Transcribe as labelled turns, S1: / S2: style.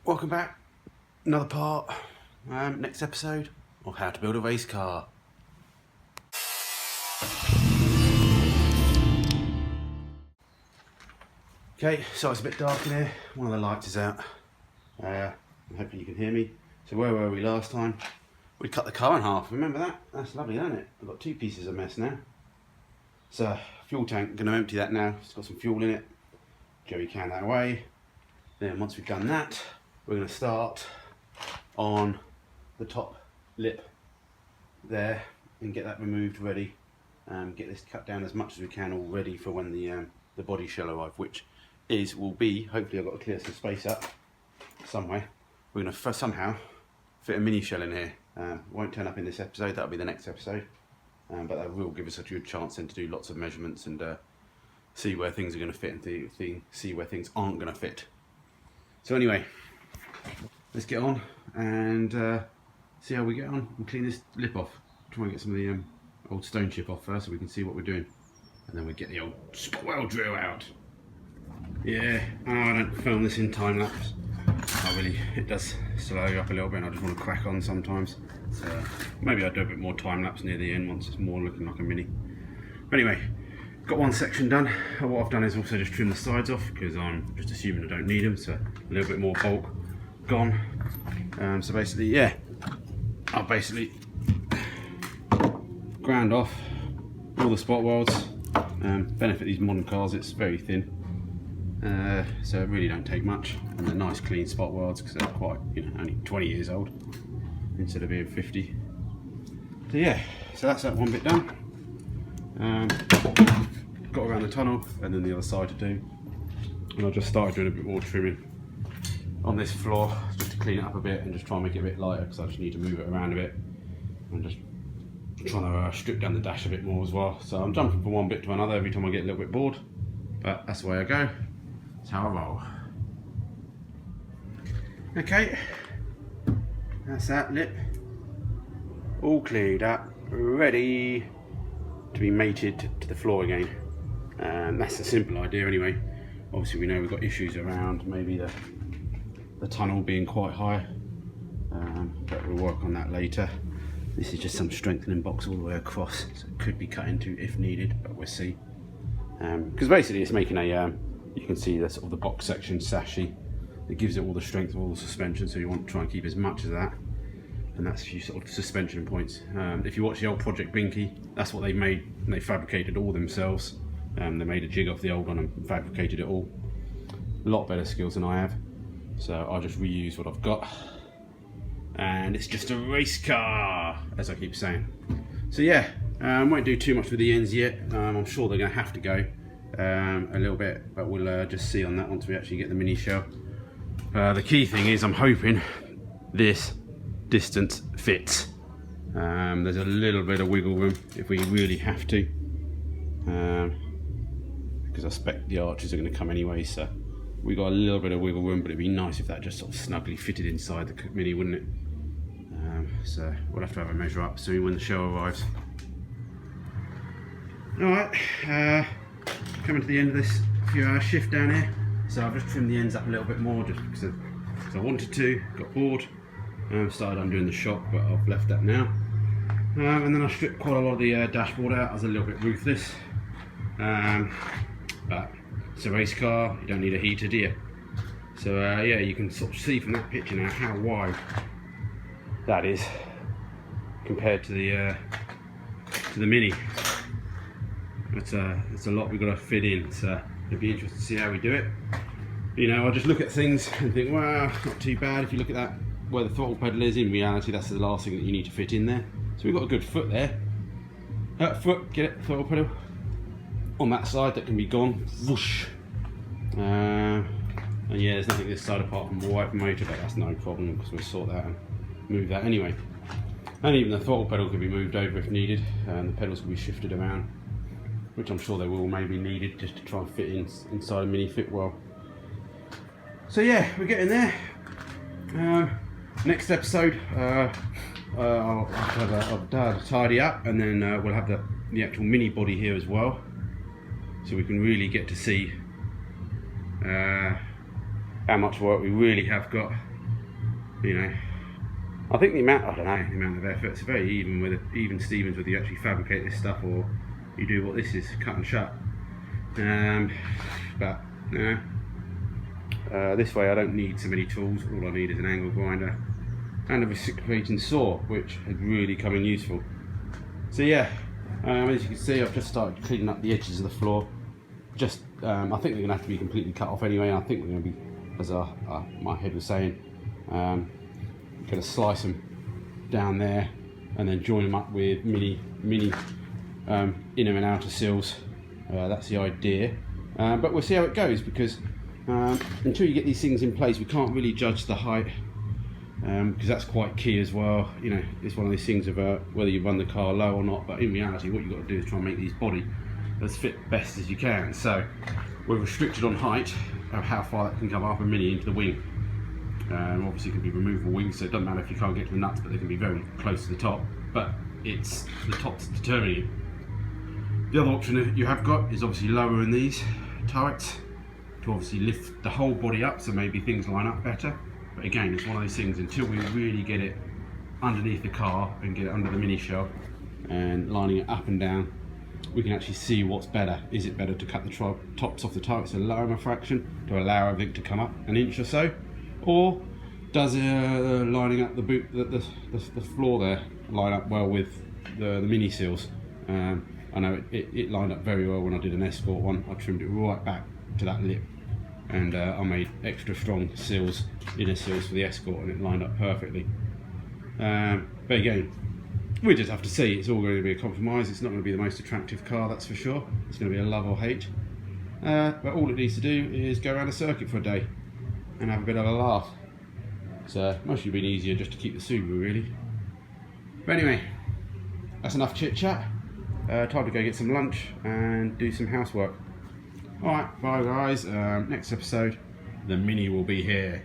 S1: Welcome back, another part, next episode of how to build a race car. Okay, so it's a bit dark in here, one of the lights is out, hopefully you can hear me. So where were we last time? We cut the car in half, remember that? That's lovely, isn't it? I've got two pieces of mess now. So, fuel tank, going to empty that now, it's got some fuel in it, jerry can that away. Then once we've done that, we're going to start on the top lip there and get that removed ready. Get this cut down as much as we can all ready for when the body shell arrive, which will be, hopefully I've got to clear some space up somewhere. We're going to somehow fit a mini shell in here. Won't turn up in this episode, that'll be the next episode. But that will give us a good chance then to do lots of measurements and see where things are going to fit and see where things aren't going to fit. So anyway, let's get on and see how we get on and clean this lip off. Try and get some of the old stone chip off first so we can see what we're doing. And then we get the old spot weld drill out. Yeah, I don't film this in time lapse. It does slow you up a little bit and I just want to crack on sometimes. So maybe I'll do a bit more time lapse near the end once it's more looking like a mini. But anyway, got one section done. What I've done is also just trim the sides off because I'm just assuming I don't need them, so a little bit more bulk gone. So basically, yeah, I'll basically ground off all the spot welds. Benefit these modern cars, it's very thin, so it really don't take much, and they're nice clean spot welds because they're quite, only 20 years old instead of being 50. So yeah, so that's that one bit done. Got around the tunnel and then the other side to do, and I just started doing a bit more trimming on this floor just to clean it up a bit and just try and make it a bit lighter because I just need to move it around a bit and just trying to strip down the dash a bit more as well. So I'm jumping from one bit to another every time I get a little bit bored, but that's the way I go. That's how I roll. Okay, that's that lip all cleared up, ready to be mated to the floor again. That's the simple idea anyway. Obviously we know we've got issues around maybe the tunnel being quite high, but we'll work on that later. This is just some strengthening box all the way across, so it could be cut into if needed, but we'll see. Because basically it's making a, you can see the sort of the box section sashy. It gives it all the strength of all the suspension, so you want to try and keep as much of that. And that's a few sort of suspension points. If you watch the old Project Binky, that's what they made. They fabricated all themselves. They made a jig off the old one and fabricated it all. A lot better skills than I have. So I'll just reuse what I've got. And it's just a race car, as I keep saying. So yeah, won't do too much with the ends yet. I'm sure they're going to have to go a little bit, but we'll just see on that once we actually get the mini shell. The key thing is I'm hoping this distance fits. There's a little bit of wiggle room if we really have to, because I expect the arches are going to come anyway, so we got a little bit of wiggle room, but it'd be nice if that just sort of snugly fitted inside the mini, wouldn't it? So we'll have to have a measure up soon when the show arrives. Alright, coming to the end of this few hour shift down here, so I've just trimmed the ends up a little bit more just because I wanted to, got bored. Started undoing the shock, but I've left that now. And then I stripped quite a lot of the dashboard out. I was a little bit ruthless. But it's a race car, you don't need a heater, do you? So yeah, you can sort of see from that picture now how wide that is compared to the Mini. It's a lot we've got to fit in, so it'll be interesting to see how we do it. I just look at things and think, well, not too bad. If you look at that, where the throttle pedal is, in reality that's the last thing that you need to fit in there. So we've got a good foot there. Foot, get it, throttle pedal. On that side that can be gone, whoosh. And yeah, there's nothing this side apart from the wiper motor, but that's no problem because we'll sort that and move that anyway. And even the throttle pedal can be moved over if needed, and the pedals can be shifted around, which I'm sure they will maybe needed just to try and fit inside a mini fit well. So yeah, we're getting there. Next episode, I'll have a tidy up, and then we'll have the actual mini body here as well, so we can really get to see how much work we really have got you know, I think the amount of effort, it's very even Stevens whether you actually fabricate this stuff or you do what this is, cut and shut. But you know, this way I don't need so many tools. All I need is an angle grinder and a reciprocating saw, which has really come in useful. So yeah, as you can see, I've just started cleaning up the edges of the floor. Just I think they're going to have to be completely cut off anyway. I think we're going to be, as my head was saying, going to slice them down there and then join them up with mini inner and outer sills. That's the idea, but we'll see how it goes, because until you get these things in place we can't really judge the height, because that's quite key as well. You know, it's one of these things of whether you run the car low or not, but in reality what you've got to do is try and make these body as fit best as you can. So we're restricted on height of how far that can come up a mini into the wing. Obviously it can be removable wings, so it doesn't matter if you can't get to the nuts, but they can be very close to the top, but it's the top's determining it. The other option that you have got is obviously lowering these turrets to obviously lift the whole body up, so maybe things line up better. But again, it's one of those things, until we really get it underneath the car and get it under the mini shell and lining it up and down, we can actually see what's better. Is it better to cut the tops off the turrets and lower them a fraction to allow everything to come up an inch or so, or does lining up the floor there line up well with the mini seals? I know it lined up very well when I did an Escort one. I trimmed it right back to that lip, and I made extra strong seals, inner seals for the Escort, and it lined up perfectly. But again, we just have to see. It's all going to be a compromise. It's not going to be the most attractive car, that's for sure. It's going to be a love or hate. But all it needs to do is go around a circuit for a day and have a bit of a laugh. So mostly been easier just to keep the Subaru, really. But anyway, that's enough chit chat. Time to go get some lunch and do some housework. Alright, bye guys. Next episode, the Mini will be here.